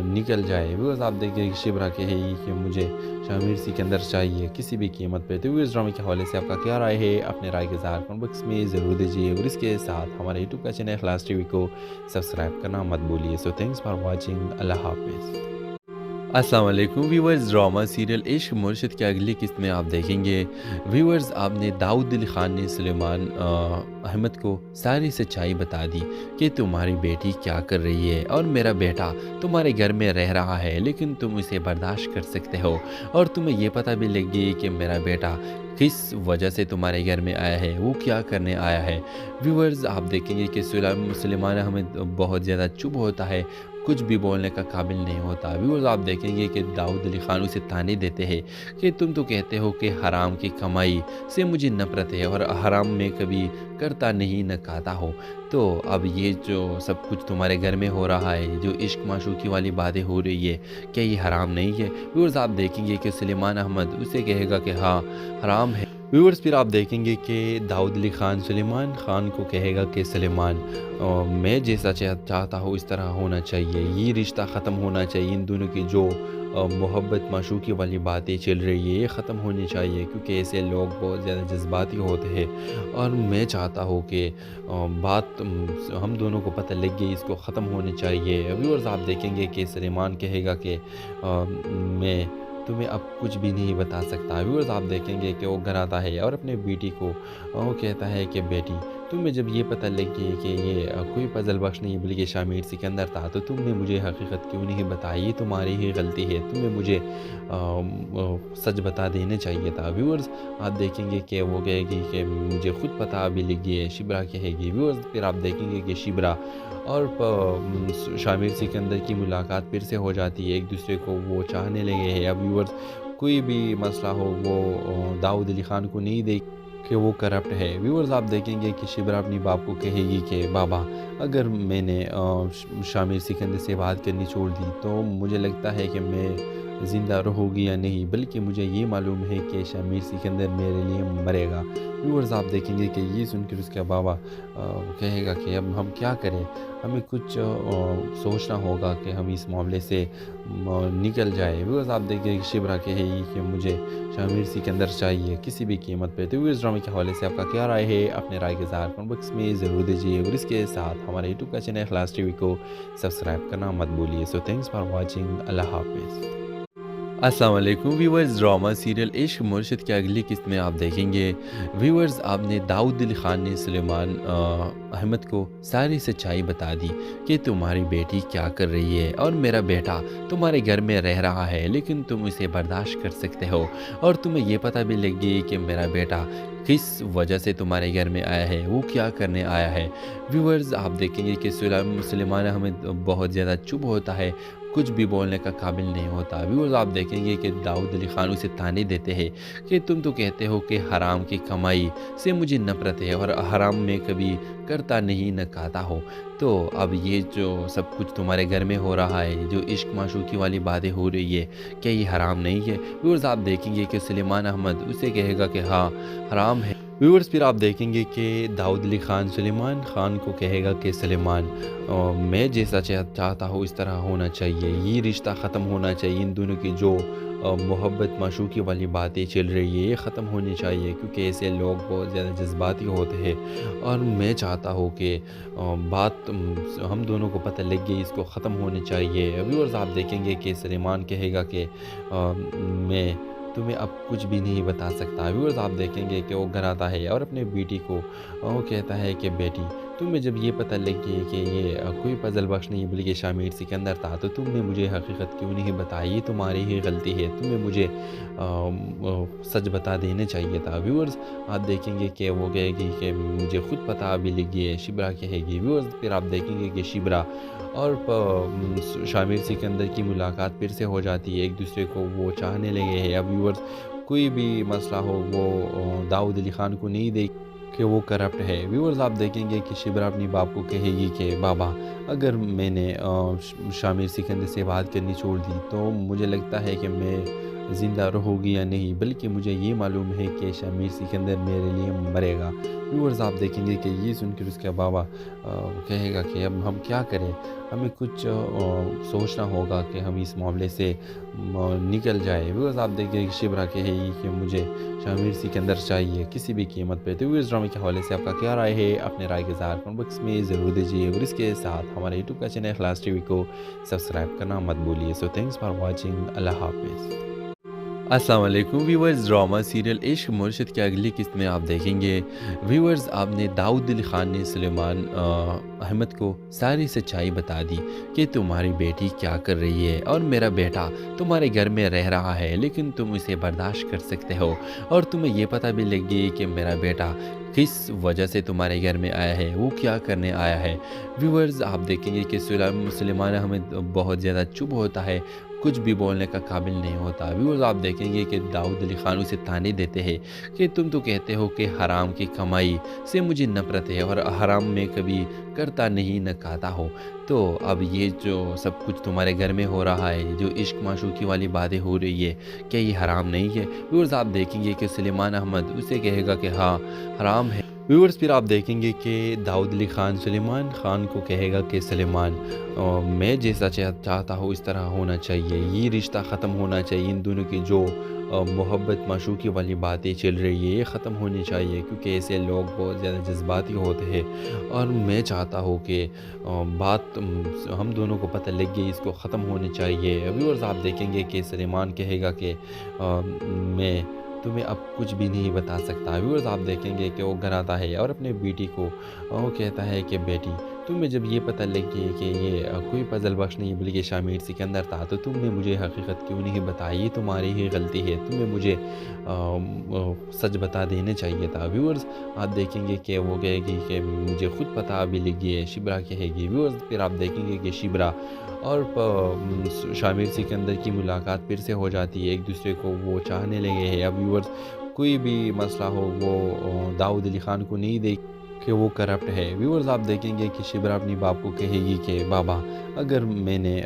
Speaker 3: نکل جائے۔ ویورز آپ دیکھیں گے کہ شبرا کہے گی کہ مجھے شامیر سکندر چاہیے کسی بھی قیمت پہ۔ تو ویورز ڈرامے کے حوالے سے آپ کا کیا رائے ہے؟ اپنے رائے کے اظہار کمنٹ باکس میں ضرور دیجیے اور اس کے ساتھ ہمارے یوٹیوب کا چینل اخلاص ٹی وی کو سبسکرائب کرنا مت بھولیے۔ سو تھینکس فار واچنگ، اللہ حافظ۔ अस्सलाम वालेकुम व्यूवर्स, ड्रामा सीरियल इश्क मुर्शिद की अगली किस्त में आप देखेंगे। व्यूवर्स, आपने दाऊद अली ख़ान ने सुलेमान अहमद को सारी सच्चाई बता दी कि तुम्हारी बेटी क्या कर रही है और मेरा बेटा तुम्हारे घर में रह रहा है, लेकिन तुम इसे बर्दाश्त कर सकते हो और तुम्हें ये पता भी लग गई कि मेरा बेटा किस वजह से तुम्हारे घर में आया है, वो क्या करने आया है। व्यूवर्स, आप देखेंगे कि सुलेमान अहमद बहुत ज़्यादा चुप होता है, कुछ भी बोलने का काबिल नहीं होता। व्यूअर्स, आप देखेंगे कि दाऊद अली ख़ान उसे ताने देते हैं कि तुम तो कहते हो कि हराम की कमाई से मुझे नफ़रत है और हराम में कभी करता नहीं न खाता हो। तो अब ये जो सब कुछ तुम्हारे घर में हो रहा है, जो इश्क माशूकी वाली बातें हो रही है, क्या ये हराम नहीं है? व्यूअर्स, आप देखेंगे कि सुलेमान अहमद उसे कहेगा कि हाँ, हराम है। व्यूअर्स, फिर आप देखेंगे कि दाऊद अली ख़ान सुलेमान ख़ान को कहेगा कि सुलेमान, मैं जैसा चाहता हूँ इस तरह होना चाहिए, ये रिश्ता ख़त्म होना चाहिए, इन दोनों की जो मोहब्बत माशूकी वाली बातें चल रही है ये ख़त्म होनी चाहिए, क्योंकि ऐसे लोग बहुत ज़्यादा जज्बाती होते हैं और मैं चाहता हूँ कि बात हम दोनों को पता लग गई, इसको ख़त्म होनी चाहिए। व्यूअर्स, आप देखेंगे कि सुलेमान कहेगा कि मैं तुम्हें अब कुछ भी नहीं बता सकता। व्यूअर्स, आप देखेंगे कि वो घर आता है और अपने बेटी को वो कहता है कि बेटी, तुम्हें जब ये पता लग गई कि ये कोई फजल बख्श नहीं बल्कि शामिर सिकंदर था, तो तुमने मुझे हकीकत क्यों नहीं बताई? ये तुम्हारी ही गलती है, तुम्हें मुझे सच बता देना चाहिए था। व्यूअर्स, आप देखेंगे कि वो कहेगी कि मुझे खुद पता अभी लग गई है, शिबरा कहेगी। व्यूअर्स, फिर आप देखेंगे कि शिबरा और शामिर सिकंदर की मुलाकात फिर से हो जाती है, एक दूसरे को वो चाहने लगे हैं। अब व्यूअर्स, कोई भी मसला हो वो दाऊद अली ख़ान को नहीं देख कि वो करप्ट है। व्यूअर्स, आप देखेंगे कि शिबरा अपनी बाप को कहेगी कि बाबा, अगर मैंने शामिर सिकंदर से बात करनी छोड़ दी तो मुझे लगता है कि मैं ज़िंदा रहूँगी या नहीं, बल्कि मुझे ये मालूम है कि शामिर सिकंदर मेरे लिए मरेगा। व्यूअर्स, आप देखेंगे कि ये सुनकर उसका बाबा कहेगा कि अब हम क्या करें, हमें कुछ सोचना होगा कि हम इस मामले से निकल जाए। व्यूअर्स, आप देखेंगे कि शिबरा कहेगी कि मुझे शामिर सिकंदर चाहिए किसी भी कीमत पे। तो व्यूअर्स, ड्रामे के हवाले से आपका क्या राय है? अपने राय के इज़हार कमेंट बॉक्स में ज़रूर दीजिए और इसके साथ हमारे यूट्यूब का चैनल इखलास टीवी को सब्सक्राइब करना मत भूलिए। So thanks for watching. अल्लाह हाफिज़। अस्सलाम वालेकुम व्यूवर्स, ड्रामा सीरियल इश्क मुर्शिद की अगली किस्त में आप देखेंगे। व्यूवर्स, आपने दाऊद अली ख़ान ने सुलेमान अहमद को सारी सच्चाई बता दी कि तुम्हारी बेटी क्या कर रही है और मेरा बेटा तुम्हारे घर में रह रहा है, लेकिन तुम इसे बर्दाश्त कर सकते हो और तुम्हें ये पता भी लग गई कि मेरा बेटा किस वजह से तुम्हारे घर में आया है, वो क्या करने आया है। व्यूवर्स, आप देखेंगे कि सुलेमान अहमद बहुत ज़्यादा चुप होता है, कुछ भी बोलने का काबिल नहीं होता। व्यूअर्स, आप देखेंगे कि दाऊद अली ख़ान उसे ताने देते हैं कि तुम तो कहते हो कि हराम की कमाई से मुझे नफ़रत है और हराम में कभी करता नहीं न खाता हो। तो अब ये जो सब कुछ तुम्हारे घर में हो रहा है, जो इश्क माशूकी वाली बातें हो रही है, क्या ये हराम नहीं है? व्यूअर्स, आप देखेंगे कि सुलेमान अहमद उसे कहेगा कि हाँ, हराम है। व्यूअर्स, फिर आप देखेंगे कि दाऊद अली ख़ान सुलेमान ख़ान को कहेगा कि सुलेमान, मैं जैसा चाहता हूँ इस तरह होना चाहिए, ये रिश्ता ख़त्म होना चाहिए, इन दोनों की जो मोहब्बत माशूकी वाली बातें चल रही है ये ख़त्म होनी चाहिए, क्योंकि ऐसे लोग बहुत ज़्यादा जज्बाती होते हैं और मैं चाहता हूँ कि बात हम दोनों को पता लग गई, इसको ख़त्म होनी चाहिए। व्यूअर्स, आप देखेंगे कि सुलेमान कहेगा कि मैं तुम्हें अब कुछ भी नहीं बता सकता। व्यूअर्स, आप देखेंगे कि वो घर आता है और अपने बेटी को वो कहता है कि बेटी, तुम्हें जब ये पता लग गई कि ये कोई फजल बख्श नहीं बल्कि शामिर सिकंदर था, तो तुमने मुझे हकीकत क्यों नहीं बताई? ये तुम्हारी ही गलती है, तुम्हें मुझे सच बता देना चाहिए था। व्यूअर्स, आप देखेंगे कि वो कहेगी कि मुझे खुद पता अभी लग गई है, शिबरा कहेगी। व्यूअर्स, फिर आप देखेंगे कि शिबरा और शामिर सिकंदर की मुलाकात फिर से हो जाती है, एक दूसरे को वो चाहने लगे हैं। अब व्यूअर्स, कोई भी मसला हो वो दाऊद अली ख़ान को नहीं देख कि वो करप्ट है। व्यूअर्स, आप देखेंगे कि शिबरा अपनी बाप को कहेगी कि बाबा, अगर मैंने शामिर सिकंदर से बात करनी छोड़ दी तो मुझे लगता है कि मैं ज़िंदा रहोगी या नहीं, बल्कि मुझे ये मालूम है कि शमीर सिकंदर मेरे लिए मरेगा। व्यूअर्स आप देखेंगे कि ये सुनकर उसका बाबा कहेगा कि अब हम क्या करें, हमें कुछ सोचना होगा कि हम इस मामले से निकल जाए। व्यूअर्स आप देखेंगे कि शिबरा कहेगी कि मुझे शमीर सिकंदर चाहिए किसी भी कीमत पे। तो व्यूअर्स ड्रामे के हवाले से आपका क्या राय है, अपने राय के इज़हार कमेंट बॉक्स में ज़रूर दीजिए और इसके साथ हमारे यूट्यूब का चैनल इखलास टीवी को सब्सक्राइब करना मत भूलिए। सो थैंक्स फॉर वॉचिंग, अल्लाह हाफिज़। अस्सलाम वालेकुम व्यूअर्स, ड्रामा सीरियल इश्क मुर्शिद की अगली किस्त में आप देखेंगे व्यूअर्स आपने दाऊद अली ख़ान ने सुलेमान अहमद को सारी सच्चाई बता दी कि तुम्हारी बेटी क्या कर रही है और मेरा बेटा तुम्हारे घर में रह रहा है, लेकिन तुम इसे बर्दाश्त कर सकते हो और तुम्हें ये पता भी लग गई कि मेरा बेटा किस वजह से तुम्हारे घर में आया है, वो क्या करने आया है। व्यूअर्स आप देखेंगे कि सुलेमान अहमद बहुत ज़्यादा चुप होता है, कुछ भी बोलने का काबिल नहीं होता। व्यूअर्स आप देखेंगे कि दाऊद अली ख़ान उसे ताने देते हैं कि तुम तो कहते हो कि हराम की कमाई से मुझे नफ़रत है और हराम में कभी करता नहीं न खाता हो, तो अब ये जो सब कुछ तुम्हारे घर में हो रहा है, जो इश्क माशूकी वाली बातें हो रही है, क्या ये हराम नहीं है। व्यूअर्स आप देखेंगे कि सुलेमान अहमद उसे कहेगा कि हाँ हराम है। व्यूअर्स फिर आप देखेंगे कि दाऊद अली ख़ान सुलेमान ख़ान को कहेगा कि सुलेमान मैं जैसा चाहता हूँ इस तरह होना चाहिए, ये रिश्ता ख़त्म होना चाहिए, इन दोनों की जो मोहब्बत माशूकी वाली बातें चल रही है ये ख़त्म होनी चाहिए, क्योंकि ऐसे लोग बहुत ज़्यादा जज्बाती होते हैं और मैं चाहता हूँ कि बात हम दोनों को पता लग गई, इसको ख़त्म होनी चाहिए। व्यूअर्स आप देखेंगे कि सुलेमान कहेगा कि मैं तुम्हें अब कुछ भी नहीं बता सकता। व्यूअर्स आप देखेंगे कि वो घर आता है और अपने बेटी को वो कहता है कि बेटी तुम्हें जब ये पता लग गई कि ये कोई पजल बख्श नहीं बल्कि शामिर सिकंदर था, तो तुमने मुझे हकीकत क्यों नहीं बताई, ये तुम्हारी ही गलती है, तुम्हें मुझे सच बता देने चाहिए था। व्यूअर्स आप देखेंगे कि वो कहेगी कि मुझे खुद पता अभी लग गई है, शिबरा कहेगी। व्यूअर्स फिर आप देखेंगे कि शिबरा और शामिर सिकंदर की मुलाकात फिर से हो जाती है, एक दूसरे को वो चाहने लगे हैं। अब व्यूअर्स कोई भी मसला हो वो दाऊद अली ख़ान को नहीं देख कि वो करप्ट है। व्यूअर्स आप देखेंगे कि शिबरा अपनी बाप को कहेगी कि बाबा अगर मैंने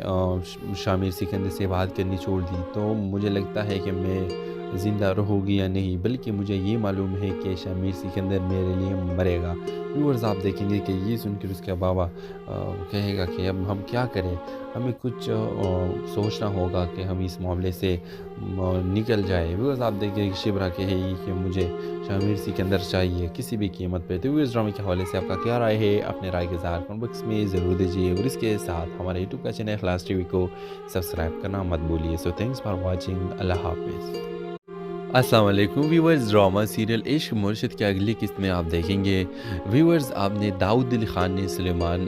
Speaker 3: शामिर सिकंदर से बात करनी छोड़ दी तो मुझे लगता है कि मैं ज़िंदा रहोगी या नहीं, बल्कि मुझे ये मालूम है कि शमीर सिकंदर मेरे लिए मरेगा। व्यूअर्स आप देखेंगे कि ये सुनकर उसका बाबा कहेगा कि अब हम क्या करें, हमें कुछ सोचना होगा कि हम इस मामले से निकल जाए। व्यूअर्स आप देखेंगे कि शिबरा कहेगी कि मुझे शमीर सिकंदर चाहिए किसी भी कीमत पे। तो व्यूअर्स ड्रामे के हवाले से आपका क्या राय है, अपने राय के इज़हार कमेंट बॉक्स में ज़रूर दीजिए और इसके साथ हमारे यूट्यूब का चैनल इखलास टीवी को सब्सक्राइब करना मत भूलिए। सो थैंक्स फॉर वॉचिंग, अल्लाह हाफिज़। अस्सलाम वालेकुम व्यूअर्स, ड्रामा सीरियल इश्क मुर्शिद की अगली किस्त में आप देखेंगे व्यूअर्स आपने दाऊद अली ख़ान ने सुलेमान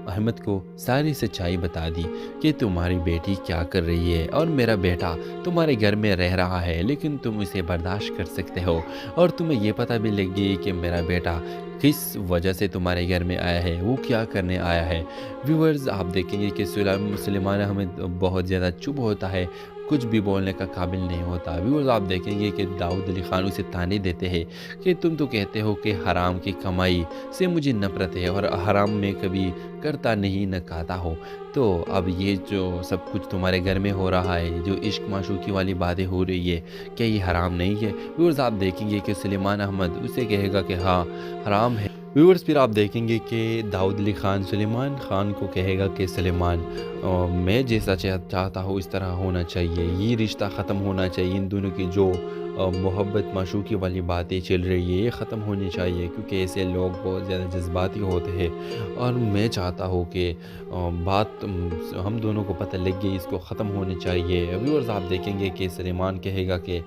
Speaker 3: अहमद को सारी सच्चाई बता दी कि तुम्हारी बेटी क्या कर रही है और मेरा बेटा तुम्हारे घर में रह रहा है, लेकिन तुम इसे बर्दाश्त कर सकते हो और तुम्हें ये पता भी लग गई कि मेरा बेटा किस वजह से तुम्हारे घर में आया है, वो क्या करने आया है। व्यूअर्स आप देखेंगे कि सुलेमान अहमद बहुत ज़्यादा चुप होता है, कुछ भी बोलने का काबिल नहीं होता। व्यूअर्स आप देखेंगे कि दाऊद अली ख़ान उसे ताने देते हैं कि तुम तो कहते हो कि हराम की कमाई से मुझे नफ़रत है और हराम में कभी करता नहीं न खाता हो, तो अब ये जो सब कुछ तुम्हारे घर में हो रहा है, जो इश्क माशूकी वाली बातें हो रही है, क्या ये हराम नहीं है। व्यूअर्स आप देखेंगे कि सुलेमान अहमद उसे कहेगा कि हाँ हराम है। व्यूअर्स फिर आप देखेंगे कि दाऊद अली ख़ान सुलेमान ख़ान को कहेगा कि सुलेमान मैं जैसा चाहता हूँ इस तरह होना चाहिए, ये रिश्ता ख़त्म होना चाहिए, इन दोनों की जो मोहब्बत माशूकी वाली बातें चल रही है ये ख़त्म होनी चाहिए, क्योंकि ऐसे लोग बहुत ज़्यादा जज्बाती होते हैं और मैं चाहता हूँ कि बात हम दोनों को पता लग गई, इसको ख़त्म होनी चाहिए। व्यूअर्स आप देखेंगे कि सुलेमान कहेगा कि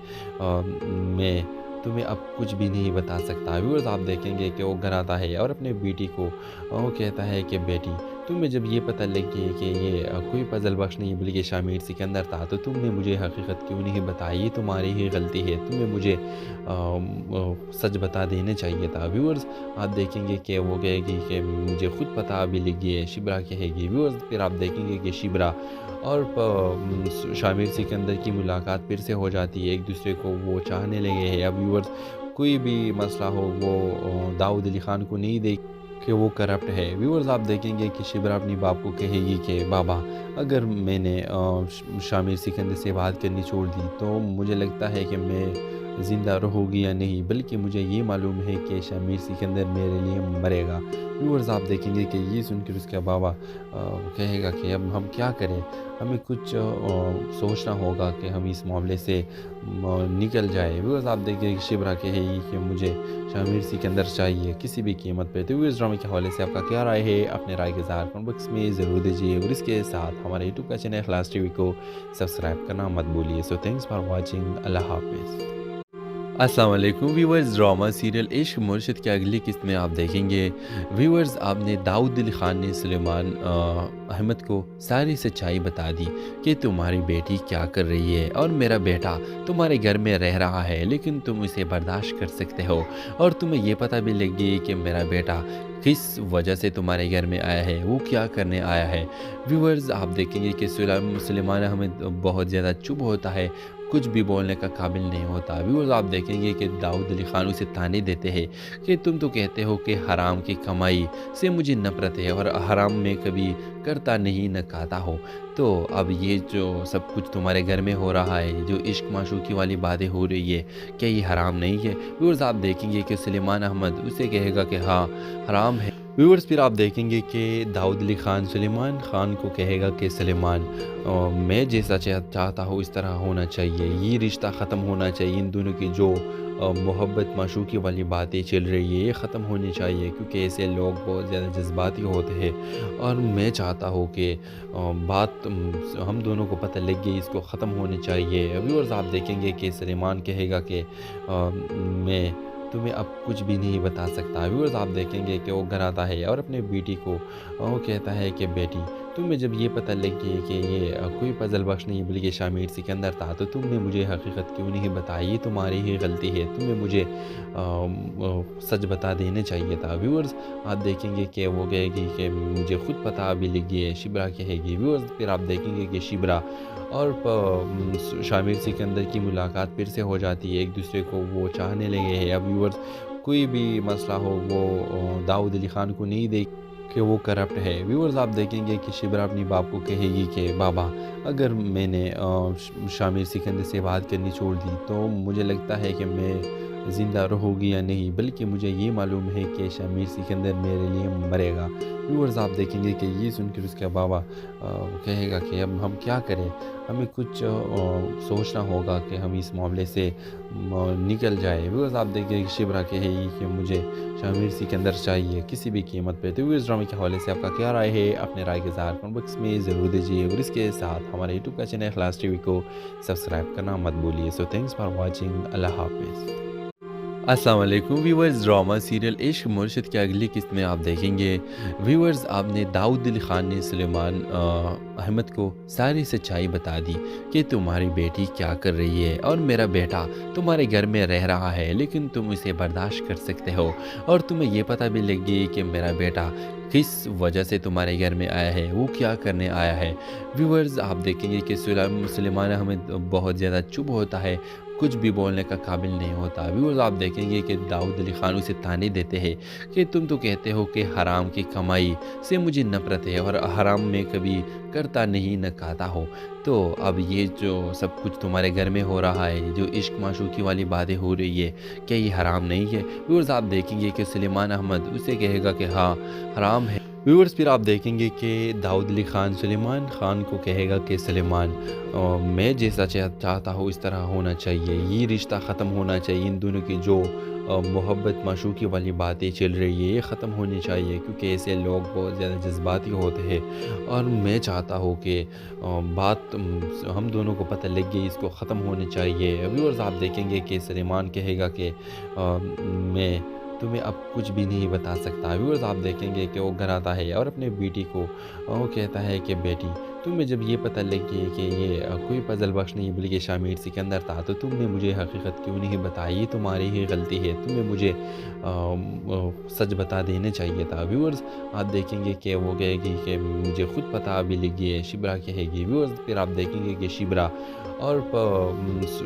Speaker 3: मैं तुम्हें अब कुछ भी नहीं बता सकता। व्यूअर्स आप देखेंगे कि वो घर आता है और अपने बेटी को वो कहता है कि बेटी तुम्हें जब ये पता लग गई कि ये कोई पजल बख्श नहीं बल्कि शामिर सिकंदर था, तो तुमने मुझे हकीकत क्यों नहीं बताई, ये तुम्हारी ही गलती है, तुम्हें मुझे सच बता देने चाहिए था। व्यूअर्स आप देखेंगे कि वो कहेगी कि मुझे खुद पता अभी लग गई है, शिबरा कहेगी। व्यूअर्स फिर आप देखेंगे कि शिबरा और शामिर सिकंदर की मुलाकात फिर से हो जाती है, एक दूसरे को वो चाहने लगे हैं। अब व्यूअर्स कोई भी मसला हो वो दाऊद अली ख़ान को नहीं देख कि वो करप्ट है। व्यूअर्स आप देखेंगे कि शिबरा अपनी बाप को कहेगी कि बाबा اگر میں نے شامر سکندر سے بات کرنی چھوڑ دی تو مجھے لگتا ہے کہ میں زندہ رہوں گی یا نہیں، بلکہ مجھے یہ معلوم ہے کہ شامر سکندر میرے لیے مرے گا۔ ویورز آپ دیکھیں گے کہ یہ سن کر اس کا بابا کہے گا کہ اب ہم کیا کریں، ہمیں کچھ سوچنا ہوگا کہ ہم اس معاملے سے نکل جائے۔ ویورز آپ دیکھیں کہ شبرا کہے گی کہ مجھے شامر سکندر چاہیے کسی بھی قیمت پہ۔ تو ویورز ڈرامے کے حوالے سے آپ کا کیا رائے ہے، اپنے رائے کے اظہار کمنٹ باکس میں ضرور دیجیے، اور اس کے ساتھ ہمارے یوٹیوب کا چینل اخلاص ٹی وی کو سبسکرائب کرنا مت بھولیے۔ سو تھینکس فار واچنگ، اللہ حافظ۔ السلام علیکم ویورز، ڈرامہ سیریل عشق مرشد کے اگلی قسط میں آپ دیکھیں گے ویورز آپ نے داؤد علی خان نے سلیمان احمد کو ساری سچائی بتا دی کہ تمہاری بیٹی کیا کر رہی ہے، اور میرا بیٹا تمہارے گھر میں رہ رہا ہے لیکن تم اسے برداشت کر سکتے ہو، اور تمہیں یہ پتہ بھی لگ گئی کہ میرا بیٹا کس وجہ سے تمہارے گھر میں آیا ہے، وہ کیا کرنے آیا ہے۔ ویورز آپ دیکھیں گے کہ سلیمان احمد بہت زیادہ چپ ہوتا ہے، کچھ بھی بولنے کا قابل نہیں ہوتا۔ ویورز آپ دیکھیں گے کہ داؤد علی خان اسے تانے دیتے ہیں کہ تم تو کہتے ہو کہ حرام کی کمائی سے مجھے نفرت ہے، اور حرام میں کبھی کرتا نہیں نہ کھاتا ہو، تو اب یہ جو سب کچھ تمہارے گھر میں ہو رہا ہے، جو عشق معشوقی والی باتیں ہو رہی ہے، کیا یہ حرام نہیں ہے؟ ویورز آپ دیکھیں گے کہ سلیمان احمد اسے کہے گا کہ ہاں حرام ہے۔ ویورز پھر آپ دیکھیں گے کہ داؤد علی خان سلیمان خان کو کہے گا کہ سلیمان میں جیسا چاہتا ہوں اس طرح ہونا چاہیے، یہ رشتہ ختم ہونا چاہیے، ان دونوں کی جو محبت معشوقی والی باتیں چل رہی ہے یہ ختم ہونی چاہیے، کیونکہ ایسے لوگ بہت زیادہ جذباتی ہوتے ہیں، اور میں چاہتا ہوں کہ بات ہم دونوں کو پتہ لگ گئی، اس کو ختم ہونی چاہیے۔ ویورز آپ دیکھیں گے کہ سلیمان کہے گا کہ میں تمہیں اب کچھ بھی نہیں بتا سکتا۔ ویورز آپ دیکھیں گے کہ وہ گھر آتا ہے اور اپنے بیٹی کو وہ کہتا ہے کہ بیٹی تمہیں جب یہ پتہ لگ گئی کہ یہ کوئی فضل بخش نہیں بلکہ شامر سکندر تھا، تو تم نے مجھے حقیقت کیوں نہیں بتائی؟ یہ تمہاری ہی غلطی ہے، تمہیں مجھے سچ بتا دینے چاہیے تھا۔ ویورز آپ دیکھیں گے کہ وہ کہے گی کہ مجھے خود پتہ ابھی لگ گئی ہے، شبرا کہے گی۔ ویورز پھر آپ دیکھیں گے کہ شبرا اور شامر سکندر کی ملاقات پھر سے ہو جاتی ہے، ایک دوسرے کو وہ چاہنے لگے ہیں۔ اب ویورز کوئی بھی مسئلہ ہو وہ داؤد علی خان کو نہیں دیکھ کہ وہ کرپٹ ہے۔ ویورز آپ دیکھیں گے کہ شبرا اپنی باپ کو کہے گی کہ بابا اگر میں نے شامر سکندر سے بات کرنی چھوڑ دی تو مجھے لگتا ہے کہ میں زندہ رہوں گی یا نہیں، بلکہ مجھے یہ معلوم ہے کہ شامر سکندر میرے لیے مرے گا۔ ویورز آپ دیکھیں گے کہ یہ سن کر اس کا بابا کہے گا کہ اب ہم کیا کریں، ہمیں کچھ سوچنا ہوگا کہ ہم اس معاملے سے نکل جائے۔ ویورز آپ دیکھیں کہ شبرا کہے گی کہ مجھے شامر سکندر چاہیے کسی بھی قیمت پہ۔ تو ویورز ڈرامے کے حوالے سے آپ کا کیا رائے ہے، اپنے رائے کے اظہار کمنٹ باکس میں ضرور دیجیے، اور اس کے ساتھ ہمارے یوٹیوب کا چینل اخلاص ٹی وی کو سبسکرائب کرنا مت بھولیے۔ سو تھینکس فار واچنگ، اللہ حافظ۔ السلام علیکم ویورز، ڈرامہ سیریل عشق مرشد کے اگلی قسط میں آپ دیکھیں گے ویورز آپ نے داؤد علی خان نے سلیمان احمد کو ساری سچائی بتا دی کہ تمہاری بیٹی کیا کر رہی ہے، اور میرا بیٹا تمہارے گھر میں رہ رہا ہے لیکن تم اسے برداشت کر سکتے ہو، اور تمہیں یہ پتہ بھی لگ گئی کہ میرا بیٹا کس وجہ سے تمہارے گھر میں آیا ہے، وہ کیا کرنے آیا ہے۔ ویورز آپ دیکھیں گے کہ سلیمان احمد بہت زیادہ چپ ہوتا ہے، کچھ بھی بولنے کا قابل نہیں ہوتا۔ ویورز آپ دیکھیں گے کہ داؤد علی خان اسے تانے دیتے ہیں کہ تم تو کہتے ہو کہ حرام کی کمائی سے مجھے نفرت ہے، اور حرام میں کبھی کرتا نہیں نہ کھاتا ہو، تو اب یہ جو سب کچھ تمہارے گھر میں ہو رہا ہے، جو عشق معشوقی والی باتیں ہو رہی ہے، کیا یہ حرام نہیں ہے؟ ویورز آپ دیکھیں گے کہ سلیمان احمد اسے کہے گا کہ ہاں حرام ہے۔ ویورز پھر آپ دیکھیں گے کہ داؤد علی خان سلیمان خان کو کہے گا کہ سلیمان میں جیسا چاہتا ہوں اس طرح ہونا چاہیے، یہ رشتہ ختم ہونا چاہیے، ان دونوں کی جو محبت معشوقی والی باتیں چل رہی ہے یہ ختم ہونی چاہیے، کیونکہ ایسے لوگ بہت زیادہ جذباتی ہوتے ہیں، اور میں چاہتا ہوں کہ بات ہم دونوں کو پتہ لگ گئی، اس کو ختم ہونی چاہیے۔ ویورز آپ دیکھیں گے کہ سلیمان کہے گا کہ میں تمہیں اب کچھ بھی نہیں بتا سکتا۔ ویورز آپ دیکھیں گے کہ وہ گھر آتا ہے اور اپنے بیٹی کو وہ کہتا ہے کہ بیٹی تمہیں جب یہ پتہ لگ گئی کہ یہ کوئی فضل بخش نہیں بلکہ شامر سکندر تھا، تو تم نے مجھے حقیقت کیوں نہیں بتائی؟ یہ تمہاری ہی غلطی ہے، تمہیں مجھے سچ بتا دینے چاہیے تھا۔ ویورز آپ دیکھیں گے کہ وہ کہے گی کہ مجھے خود پتہ ابھی لگ گئی ہے، شبرا کہے گی۔ ویورز پھر آپ دیکھیں گے کہ شبرا اور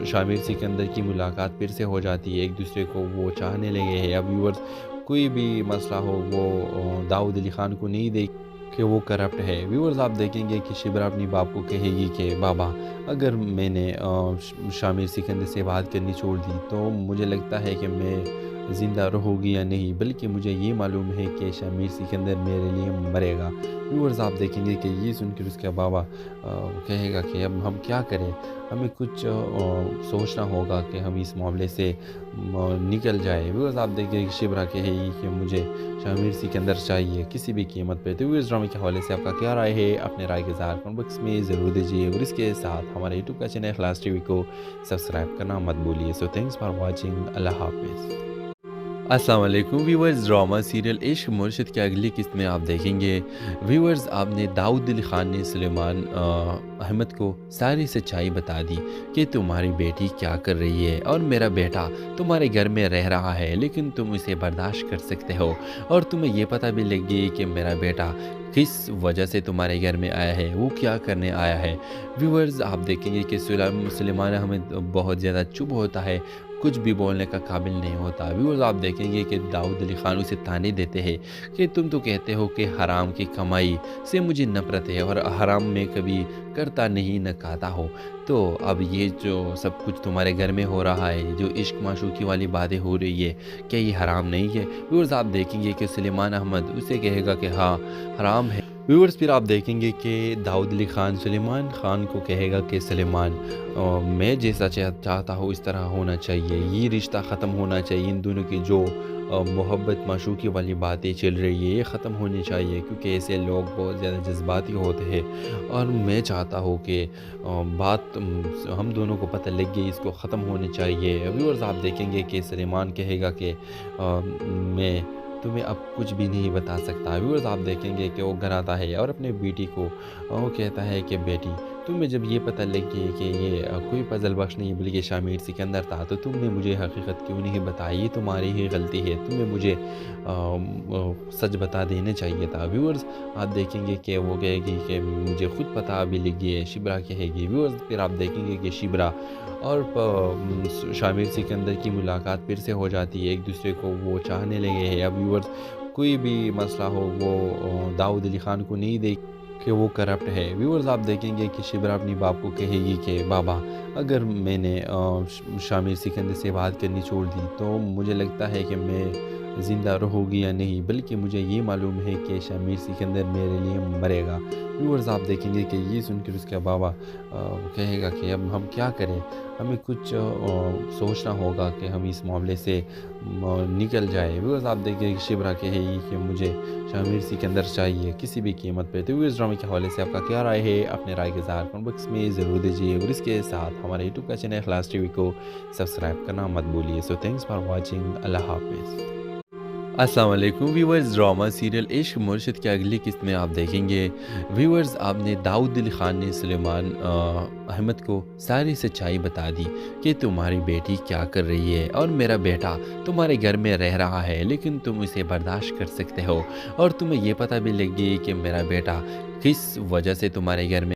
Speaker 3: شامر سکندر کی ملاقات پھر سے ہو جاتی ہے، ایک دوسرے کو وہ چاہنے لگے ہیں۔ اب ویورز کوئی بھی مسئلہ ہو وہ داؤد علی خان کو نہیں کہ وہ کرپٹ ہے۔ ویورز آپ دیکھیں گے کہ شبرا اپنی باپ کو کہے گی کہ بابا اگر میں نے شامر سکندر سے بات کرنی چھوڑ دی تو مجھے لگتا ہے کہ میں زندہ رہوں گی یا نہیں، بلکہ مجھے یہ معلوم ہے کہ شامر سکندر میرے لیے مرے گا۔ ویورز آپ دیکھیں گے کہ یہ سن کر اس کا بابا کہے گا کہ اب ہم کیا کریں، ہمیں کچھ سوچنا ہوگا کہ ہم اس معاملے سے نکل جائے۔ ویورز آپ دیکھیں گے کہ شبرا کہے گی کہ مجھے شامر سکندر چاہیے کسی بھی قیمت پہ۔ تو ویورز ڈرامے کے حوالے سے آپ کا کیا رائے ہے، اپنے رائے کے اظہار کمنٹ باکس میں ضرور دیجیے، اور اس کے ساتھ ہمارے یوٹیوب کا چینل اخلاص ٹی وی کو سبسکرائب کرنا مت بھولیے۔ سو تھینکس فار واچنگ، اللہ حافظ۔ السلام علیکم ویورز، ڈرامہ سیریل عشق مرشد کی اگلی قسط میں آپ دیکھیں گے ویورز آپ نے داؤد علی خان نے سلیمان احمد کو ساری سچائی بتا دی کہ تمہاری بیٹی کیا کر رہی ہے، اور میرا بیٹا تمہارے گھر میں رہ رہا ہے لیکن تم اسے برداشت کر سکتے ہو، اور تمہیں یہ پتہ بھی لگ گئی کہ میرا بیٹا کس وجہ سے تمہارے گھر میں آیا ہے، وہ کیا کرنے آیا ہے۔ ویورز آپ دیکھیں گے کہ سلیمان احمد بہت زیادہ چپ ہوتا ہے، کچھ بھی بولنے کا قابل نہیں ہوتا۔ ویورز آپ دیکھیں گے کہ داؤد علی خان اسے تانے دیتے ہیں کہ تم تو کہتے ہو کہ حرام کی کمائی سے مجھے نفرت ہے، اور حرام میں کبھی کرتا نہیں نہ کھاتا ہو، تو اب یہ جو سب کچھ تمہارے گھر میں ہو رہا ہے، جو عشق معشوقی والی باتیں ہو رہی ہے، کیا یہ حرام نہیں ہے؟ ویورز آپ دیکھیں گے کہ سلیمان احمد اسے کہے گا کہ ہاں حرام ہے۔ ویورز پھر آپ دیکھیں گے کہ داؤد علی خان سلیمان خان کو کہے گا کہ سلیمان میں جیسا چاہتا ہوں اس طرح ہونا چاہیے، یہ رشتہ ختم ہونا چاہیے، ان دونوں کی جو محبت معشوقی والی باتیں چل رہی ہے یہ ختم ہونی چاہیے، کیونکہ ایسے لوگ بہت زیادہ جذباتی ہوتے ہیں، اور میں چاہتا ہوں کہ بات ہم دونوں کو پتہ لگ گئی، اس کو ختم ہونی چاہیے۔ ویورز آپ دیکھیں گے کہ سلیمان کہے گا کہ میں تمہیں اب کچھ بھی نہیں بتا سکتا۔ ویورز آپ دیکھیں گے کہ وہ گھر آتا ہے اور اپنے بیٹی کو وہ کہتا ہے کہ بیٹی تمہیں جب یہ پتہ لگ گئی کہ یہ کوئی فضل بخش نہیں بلکہ شامر سکندر تھا، تو تم نے مجھے حقیقت کیوں نہیں بتائی؟ یہ تمہاری ہی غلطی ہے، تمہیں مجھے سچ بتا دینا چاہیے تھا۔ ویورز آپ دیکھیں گے کہ وہ کہے گی کہ مجھے خود پتہ ابھی لگ گئی ہے، شبرا کہے گی۔ ویورز پھر آپ دیکھیں گے کہ شبرا اور شامر سکندر کی ملاقات پھر سے ہو جاتی ہے، ایک دوسرے کو وہ چاہنے لگے ہیں۔ اب ویورز کوئی بھی مسئلہ ہو وہ داؤد علی خان کو نہیں دیکھ کہ وہ کرپٹ ہے۔ ویورز آپ دیکھیں گے کہ شبرا اپنی باپ کو کہے گی کہ بابا اگر میں نے شامر سکندر سے بات کرنی چھوڑ دی تو مجھے لگتا ہے کہ میں زندہ رہوں گی یا نہیں، بلکہ مجھے یہ معلوم ہے کہ شامر سکندر میرے لیے مرے گا۔ ویورز آپ دیکھیں گے کہ یہ سن کر اس کا بابا کہے گا کہ اب ہم کیا کریں، ہمیں کچھ سوچنا ہوگا کہ ہم اس معاملے سے نکل جائے۔ ویورز آپ دیکھیں گے کہ شبرا کہے گی کہ مجھے شامر سکندر چاہیے کسی بھی قیمت پہ۔ تو ویورز ڈرامے کے حوالے سے آپ کا کیا رائے ہے، اپنے رائے کے اظہار کمنٹ باکس میں ضرور دیجیے، اور اس کے ساتھ ہمارے یوٹیوب کا چینل اخلاص ٹی وی کو سبسکرائب کرنا مت بھولیے۔ سو تھینکس فار واچنگ، اللہ حافظ۔ السلام علیکم ویورز، ڈرامہ سیریل عشق مرشد کی اگلی قسط میں آپ دیکھیں گے ویورز آپ نے داؤد علی خان نے سلیمان احمد کو ساری سچائی بتا دی کہ تمہاری بیٹی کیا کر رہی ہے، اور میرا بیٹا تمہارے گھر میں رہ رہا ہے لیکن تم اسے برداشت کر سکتے ہو، اور تمہیں یہ پتہ بھی لگ گئی کہ میرا بیٹا کس وجہ سے تمہارے گھر میں